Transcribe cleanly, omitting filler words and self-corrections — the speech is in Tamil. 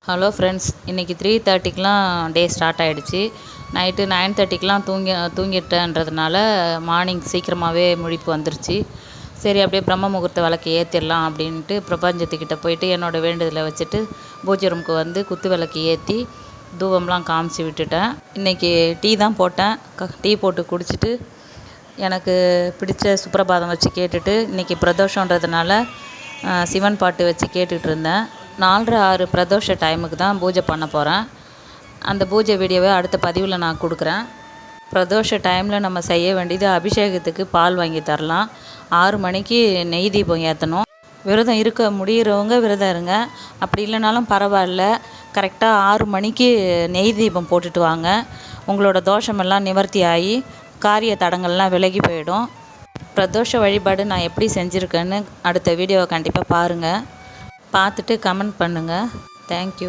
ஹலோ ஃப்ரெண்ட்ஸ், இன்றைக்கி 3:30க்கெலாம் டே ஸ்டார்ட் ஆகிடுச்சு. நைட்டு 9:30க்கெலாம் தூங்கிட்டேன்றதுனால மார்னிங் சீக்கிரமாகவே முழிப்பு வந்துருச்சு. சரி, அப்படியே பிரம்ம முகூர்த்த விளக்கு ஏற்றிடலாம் அப்படின்ட்டு பிரபஞ்சத்துக்கிட்ட போயிட்டு என்னோடய வேண்டுதலை வச்சுட்டு பூஜை ரூமுக்கு வந்து குத்து விளக்கு ஏற்றி தூபம்லாம் காமிச்சு விட்டுட்டேன். இன்றைக்கி டீ தான் போட்டேன். டீ போட்டு குடிச்சிட்டு எனக்கு பிடிச்ச சுப்ரபாதம் வச்சு கேட்டுட்டு, இன்றைக்கி பிரதோஷன்றதுனால சிவன் பாட்டு வச்சு கேட்டுட்டு இருந்தேன். 4:30 பிரதோஷ டைமுக்கு தான் பூஜை பண்ண போகிறேன். அந்த பூஜை வீடியோவை அடுத்த பதிவில் நான் கொடுக்குறேன். பிரதோஷ டைமில் நம்ம செய்ய வேண்டியது அபிஷேகத்துக்கு பால் வாங்கி தரலாம். 6 மணிக்கு நெய் தீபம் ஏற்றணும். விரதம் இருக்க முடிகிறவங்க விரதம் இருங்க, அப்படி இல்லைனாலும் பரவாயில்ல. கரெக்டாக 6 மணிக்கு நெய் தீபம் போட்டுட்டு வாங்க. உங்களோட தோஷமெல்லாம் நிவர்த்தி ஆகி காரிய தடங்கள்லாம் விலகி போயிடும். பிரதோஷ வழிபாடு நான் எப்படி செஞ்சுருக்கேன்னு அடுத்த வீடியோவை கண்டிப்பாக பாருங்கள். பார்த்துட்டு கமெண்ட் பண்ணுங்கள். தேங்க்யூ.